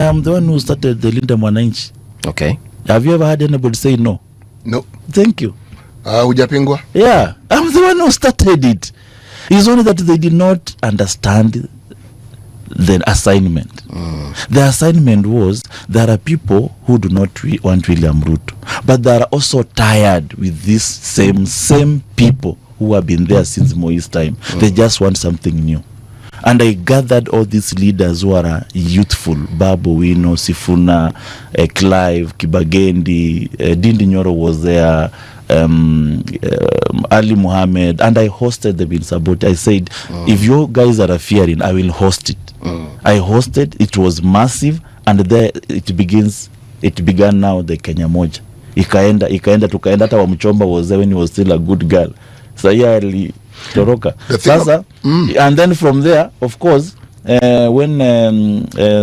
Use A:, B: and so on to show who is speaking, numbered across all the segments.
A: I am the one who started the Linda Mwananchi.
B: Okay.
A: Have you ever heard anybody say no?
C: No.
A: Thank you.
C: Hujapingwa?
A: Yeah, I'm the one who started it. It's only that they did not understand the assignment. The assignment was there are people who do not want William Ruto, but they are also tired with these same people who have been there since Moi's time. They just want something new. And I gathered all these leaders who are youthful: Babu Owino, Sifuna, Clive, Kibagendi, Dindi Nyoro was there, Ali Muhammad, and I hosted them in Saboti. I said, if you guys are fearing, I will host it. I hosted, it was massive, and there it began now the Kenya Moja. Ikaenda tukaenda, hata Wamuchomba was there when he was still a good girl. So yeah, Toroka. Sasa, and then from there, of course, when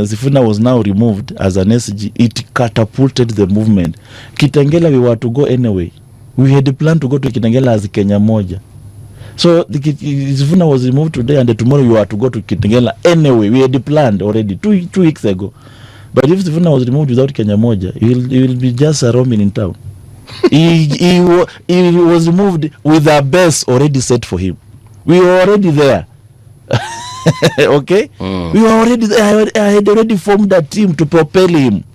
A: Sifuna was now removed as an SG, it catapulted the movement. Kitengela, we were to go anyway. We had planned to go to Kitengela as Kenya Moja. So Sifuna was removed today, and tomorrow you are to go to Kitengela anyway. We had planned already 2 weeks ago. But if Sifuna was removed without Kenya Moja, he will be just a roaming in town. he was removed with a base already set for him. We were already there. Okay? We were already there. I had already formed a team to propel him.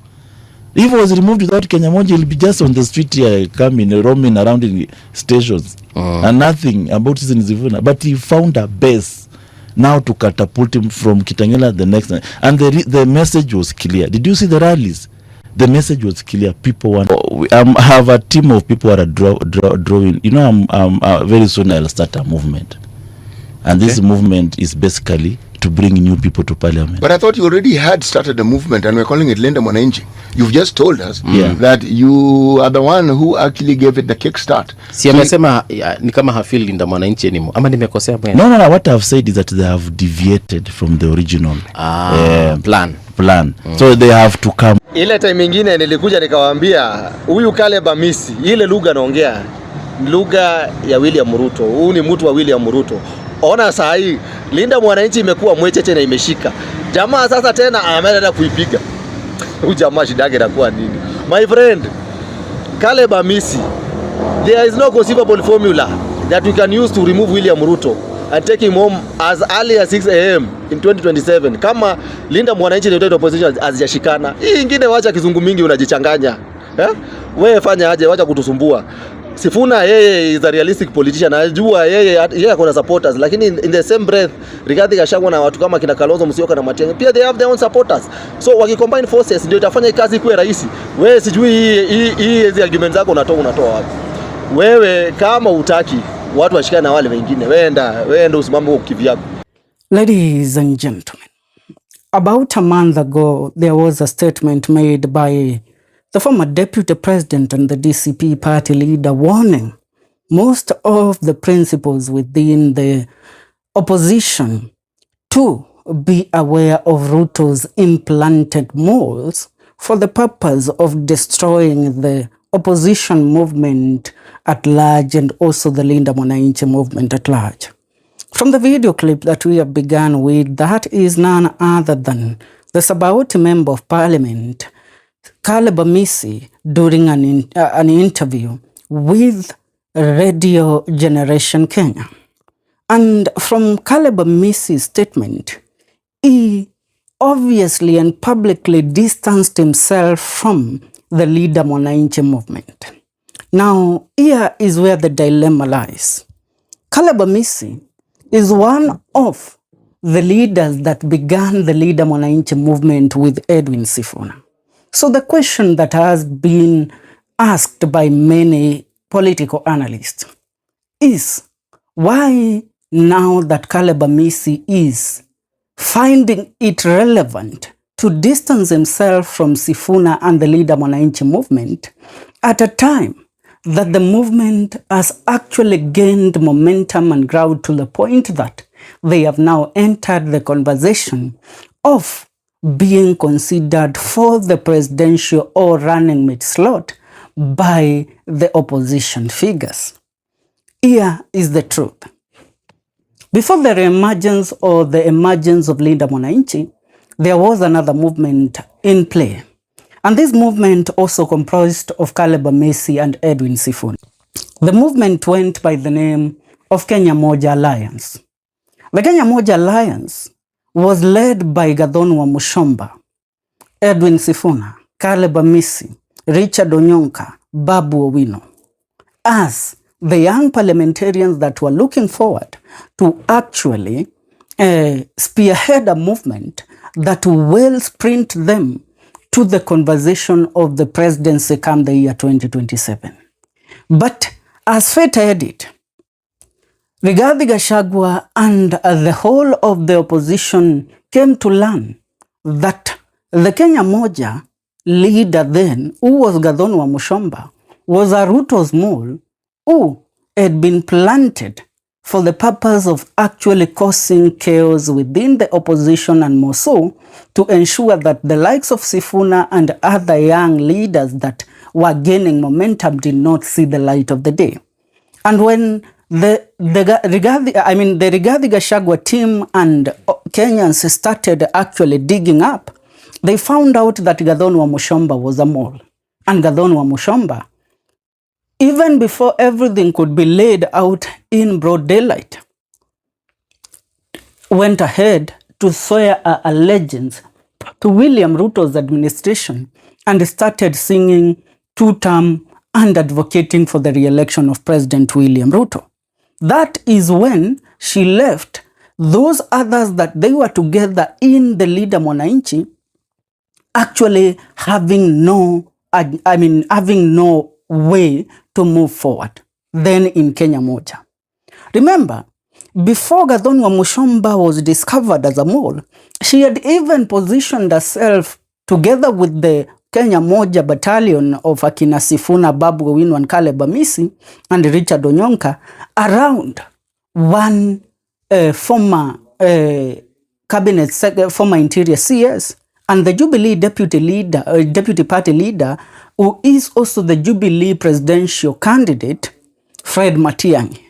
A: If he was removed without Kenya Moja, he'll be just on the street here, roaming around in stations. And nothing about Sifuna. But he found a base now to catapult him from Kitengela the next night. And the message was clear. Did you see the rallies? The message was clear. People want. I have a team of people who are drawing. You know, very soon I'll start a movement, and this movement is basically to bring new people to parliament. But
C: I thought you already had started a movement, and we're calling it Linda Mwananchi. You've just told us that you are the one who actually gave it the kickstart.
B: Si amesema ni kama hafeel Linda Mwananchi anymore. Ama nimekosea bwana?
A: No. What I've said is that they have deviated from the original plan. So they have to come.
D: Ile time nyingine nilikuja nikawaambia huyu Calib Amisi, ile lugha anaongea lugha ya William Ruto. Huyu ni mtu wa William Ruto. Ona saa hii Linda Mwananchi imekuwa mwecheche na imeshika. Jamaa sasa tena ameenda kuipiga. Huyu jamaa shida yake inakuwa nini? My friend, Calib Amisi, there is no conceivable formula that we can use to remove William Ruto and take him home as early as 6 a.m. in 2027. Kama Linda Mwananchi na United Opposition hazijashikana. Hii nyingine wacha kizungu mingi unajichanganya. Wewe fanya aje, wacha kutusumbua. Sifuna yeye is a realistic politician. Anajua yeye akona supporters, lakini in the same breath Rigathi Gachagua na watu kama kina Kalonzo Musyoka na Matiang'i pia they have their own supporters. So wakicombine forces ndio itafanya kazi kuwe rahisi. Wewe sijui hii hizi arguments zako unatoa wapi? Wewe kama utaki watu washikane na wale wengine, weenda usimame huko kivyako.
E: Ladies and gentlemen, about a month ago there was a statement made by the former deputy president and the DCP party leader warning most of the principals within the opposition to be aware of Ruto's implanted moles for the purpose of destroying the opposition movement at large and also the Linda Mwananchi movement at large. From the video clip that we have begun with, that is none other than the Saboti Member of Parliament, Calib Amisi, during an interview with Radio Generation Kenya. And from Calib Amisi's statement, he obviously and publicly distanced himself from the Linda Mwananchi movement. Now, here is where the dilemma lies. Calib Amisi is one of the leaders that began the Linda Mwananchi movement with Edwin Sifuna. So the question that has been asked by many political analysts is, why now that Calib Amisi is finding it relevant to distance himself from Sifuna and the Linda Mwananchi movement at a time that the movement has actually gained momentum and ground to the point that they have now entered the conversation of being considered for the presidential or running mate slot by the opposition figures. Here is the truth. Before the emergence of Linda Mwananchi, there was another movement in play. And this movement also comprised of Calib Amisi and Edwin Sifuna. The movement went by the name of Kenya Moja Alliance. The Kenya Moja Alliance was led by Gathoni Wamuchomba, Edwin Sifuna, Calib Amisi, Richard Onyonka, Babu Owino, as the young parliamentarians that were looking forward to actually spearhead a movement that will sprint them to the conversation of the presidency come the year 2027. But as fate had it, Rigathi Gachagua and the whole of the opposition came to learn that the Kenya Moja leader then, who was Gathoni Wamuchomba, was a Ruto's mole who had been planted for the purpose of actually causing chaos within the opposition, and more so to ensure that the likes of Sifuna and other young leaders that were gaining momentum did not see the light of the day. And when the Rigathi Gachagua team and Kenyans started actually digging up, they found out that Gathoni Wamuchomba was a mole. And Gathoni Wamuchomba, even before everything could be laid out in broad daylight, went ahead to swear allegiance to William Ruto's administration and started singing two-term and advocating for the re-election of President William Ruto. That is when she left those others that they were together in the Linda Mwananchi actually having no way to move forward then in Kenya Moja. Remember, before Gathoni Wamuchomba was discovered as a mole, she had even positioned herself together with the Kenya Moja battalion of Akina Sifuna, Babu Owino and Calib Amisi and Richard Onyonka around one former former interior CS and the Jubilee deputy party leader, who is also the Jubilee presidential candidate, Fred Matiang'i,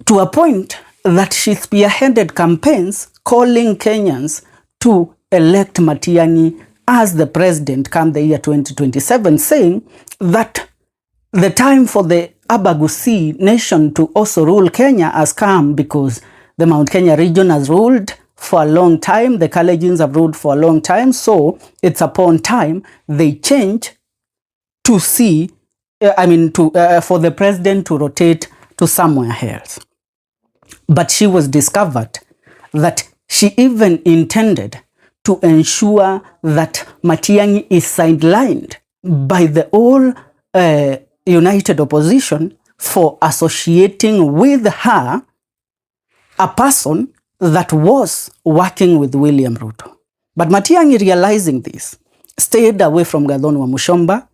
E: to a point that she spearheaded campaigns calling Kenyans to elect Matiang'i as the president come the year 2027, saying that the time for the Abagusi nation to also rule Kenya has come, because the Mount Kenya region has ruled for a long time, the Kalejins have ruled for a long time, so it's upon time they change to see, for the president to rotate to somewhere else. But she was discovered that she even intended to ensure that Matiang'i is sidelined by the all united opposition for associating with her a person that was working with William Ruto. But Matiang'i, realizing this, stayed away from Gathoni Wamuchomba.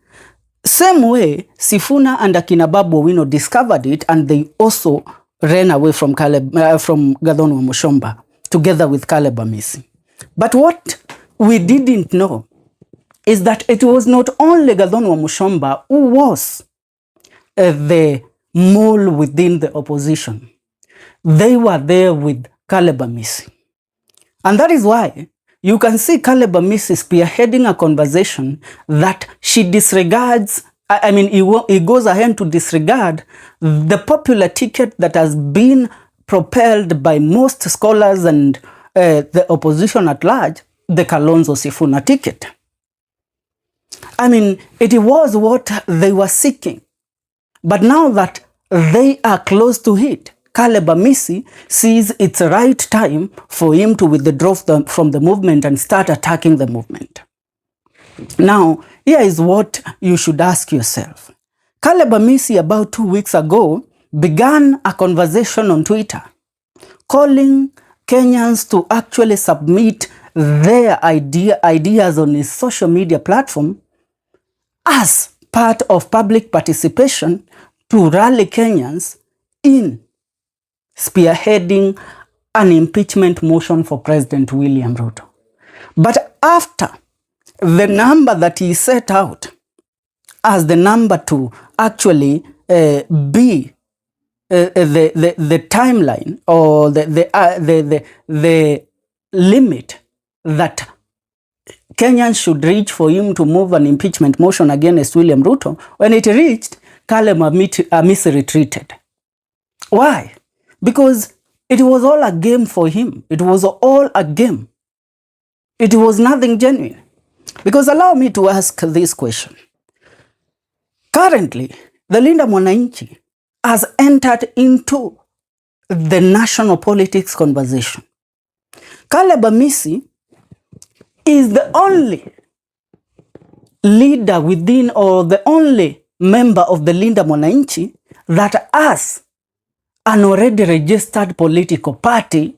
E: Same way, Sifuna and Akina Babu Owino discovered it, and they also ran away from Gathoni Wamuchomba together with Calib Amisi. But what we didn't know is that it was not only Gathoni Wamuchomba who was the mole within the opposition. They were there with Calib Amisi. And that is why you can see Calib Amisi spearheading a conversation that she disregards. He goes ahead to disregard the popular ticket that has been propelled by most scholars and the opposition at large, the Kalonzo Sifuna ticket. It was what they were seeking. But now that they are close to it, Calib Amisi sees it's the right time for him to withdraw from the movement and start attacking the movement. Now, here is what you should ask yourself. Calib Amisi, about 2 weeks ago, began a conversation on Twitter calling Kenyans to actually submit their ideas on his social media platform as part of public participation to rally Kenyans in spearheading an impeachment motion for President William Ruto. But after the number that he set out as the number to actually be the timeline or the limit that Kenyans should reach for him to move an impeachment motion against William Ruto. When it reached, Calib Amisi retreated. Why? Because it was all a game for him. It was all a game. It was nothing genuine. Because allow me to ask this question. Currently, the Linda Mwananchi has entered into the national politics conversation. Calib Amisi is the only leader within, or the only member of the Linda Mwananchi that has an already registered political party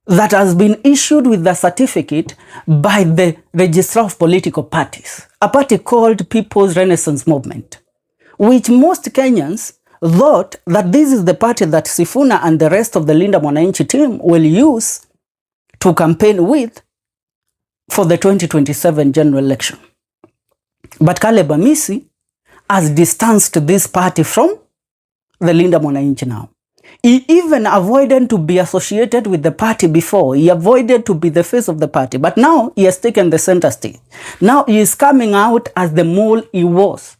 E: that has been issued with the certificate by the Registrar of Political Parties, a party called People's Renaissance Movement, which most Kenyans thought that this is the party that Sifuna and the rest of the Linda Mwananchi team will use to campaign with for the 2027 general election. But Calib Amisi has distanced this party from the Linda Mwananchi now. He even avoided to be associated with the party before. He avoided to be the face of the party. But now he has taken the center stage. Now he is coming out as the mole he was.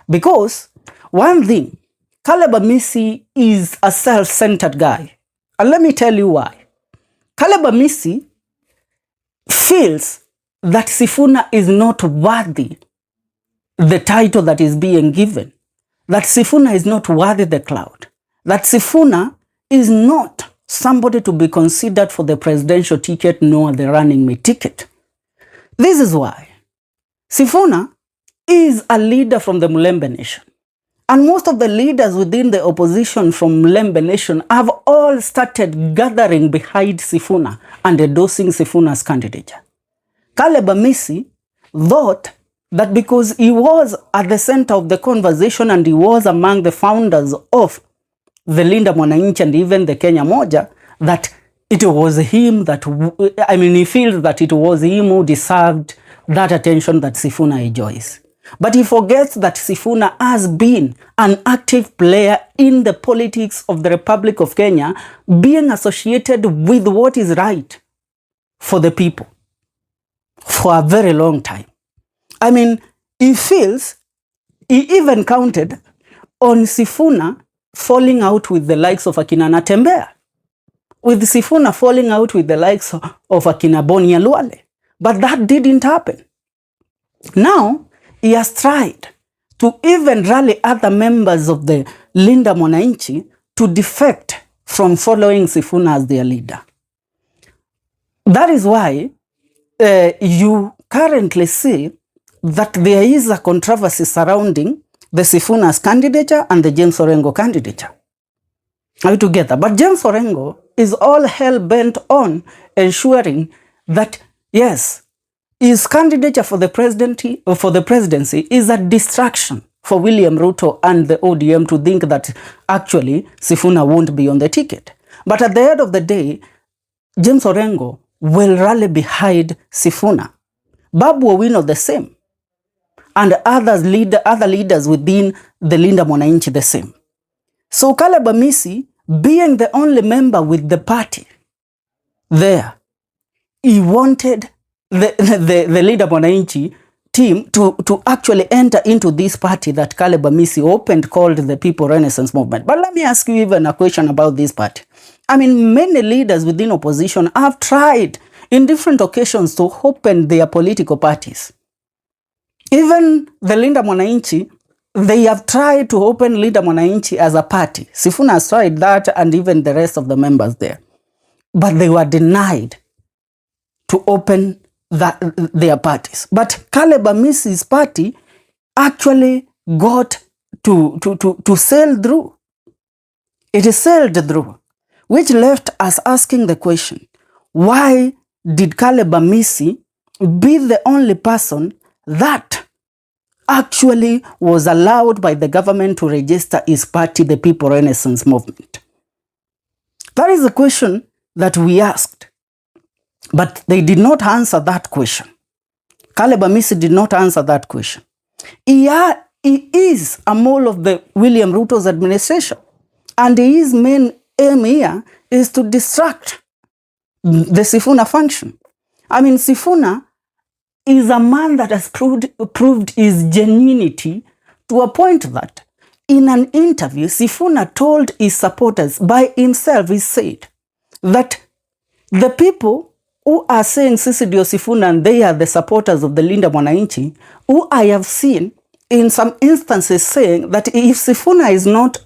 E: Because one thing, Calib Amisi is a self-centered guy. And let me tell you why. Calib Amisi feels that Sifuna is not worthy the title that is being given. That Sifuna is not worthy the clout. That Sifuna is not somebody to be considered for the presidential ticket nor the running mate ticket. This is why Sifuna is a leader from the Mulembe nation. And most of the leaders within the opposition from Mulembe nation have all started gathering behind Sifuna and endorsing Sifuna's candidature. Calib Amisi thought that because he was at the center of the conversation and he was among the founders of the Linda Mwananchi and even the Kenya Moja, that it was him that, he feels that it was him who deserved that attention that Sifuna enjoys. But he forgets that Sifuna has been an active player in the politics of the Republic of Kenya, being associated with what is right for the people for a very long time. He feels, he even counted on Sifuna falling out with the likes of Akina Natembea, with Sifuna falling out with the likes of Akina Boni Alwale. But that didn't happen. Now, he has tried to even rally other members of the Linda Mwananchi to defect from following Sifuna as their leader. That is why you currently see that there is a controversy surrounding the Sifuna's candidature and the James Orengo candidature. Are we together? But James Orengo is all hell-bent on ensuring that, yes, his candidature for the presidency is a distraction for William Ruto and the ODM to think that actually Sifuna won't be on the ticket. But at the end of the day, James Orengo will rally behind Sifuna. Babu Owino the same. And other leaders within the Linda Mwananchi the same. So Calib Amisi, being the only member with the party there, he wanted the Linda Mwananchi team to actually enter into this party that Calib Amisi opened, called the People Renaissance Movement. But let me ask you even a question about this party. Many leaders within opposition have tried in different occasions to open their political parties. Even the Linda Mwananchi, they have tried to open Linda Mwananchi as a party. Sifuna has tried that, and even the rest of the members there. But they were denied to open their parties. But Calib Amisi's party actually got to sail through. It sailed through, which left us asking the question, why did Calib Amisi be the only person that actually was allowed by the government to register his party, the People Renaissance Movement? That is the question that we asked. But they did not answer that question. Calib Amisi did not answer that question. He is a mole of the William Ruto's administration. And his main aim here is to distract the Sifuna function. I mean, Sifuna is a man that has proved his genuinity to a point that in an interview, Sifuna told his supporters by himself, he said that the people who are saying Sisi ndio Sifuna and they are the supporters of the Linda Mwananchi, who I have seen in some instances saying that if Sifuna is not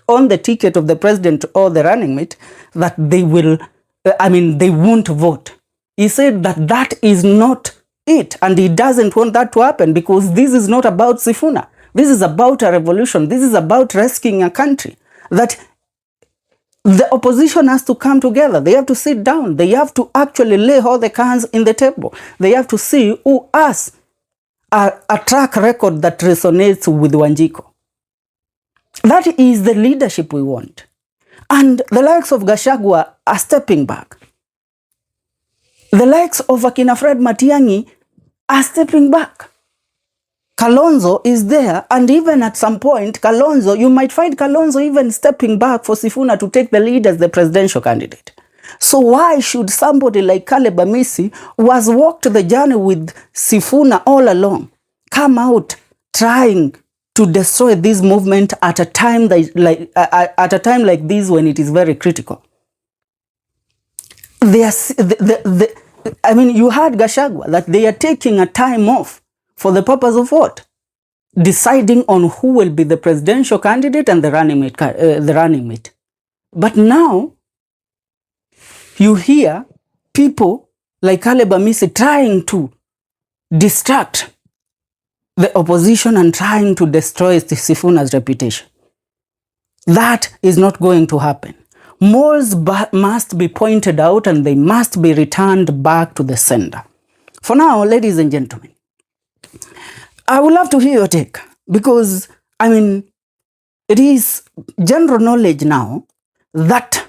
E: on the ticket of the president or the running mate, that they will, they won't vote. He said that that is not it, and he doesn't want that to happen because this is not about Sifuna. This is about a revolution. This is about rescuing a country. That the opposition has to come together. They have to sit down. They have to actually lay all the cards in the table. They have to see who has a track record that resonates with Wanjiko. That is the leadership we want. And the likes of Gachagua are stepping back. The likes of Akina Fred Matiang'i are stepping back. Kalonzo is there, and even at some point, Kalonzo, you might find Kalonzo even stepping back for Sifuna to take the lead as the presidential candidate. So why should somebody like Calib Amisi, who has walked the journey with Sifuna all along, come out trying to destroy this movement at a time like this when it is very critical? You heard Gachagua that they are taking a time off for the purpose of what? Deciding on who will be the presidential candidate and the running mate. But now you hear people like Calib Amisi trying to distract the opposition and trying to destroy Sifuna's reputation. That is not going to happen. Moles must be pointed out and they must be returned back to the sender. For now, ladies and gentlemen, I would love to hear your take because, it is general knowledge now that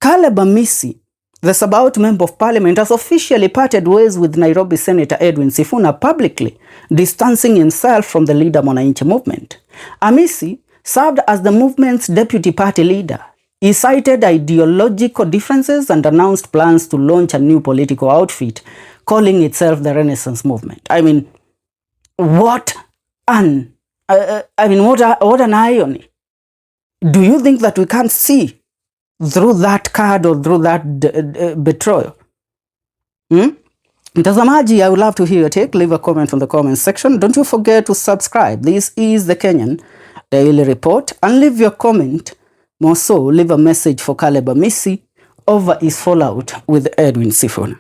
E: Calib Amisi, the Sabaot Member of Parliament, has officially parted ways with Nairobi Senator Edwin Sifuna, publicly distancing himself from the Linda Mwananchi movement. Amisi served as the movement's deputy party leader. He cited ideological differences and announced plans to launch a new political outfit, calling itself the Renaissance Movement. What an irony. Do you think that we can't see through that card or through that betrayal? Mtazamaji, I would love to hear your take. Leave a comment on the comment section. Don't you forget to subscribe. This is the Kenyan Daily Report. And leave your comment. More so, leave a message for Calib Amisi over his fallout with Edwin Sifuna.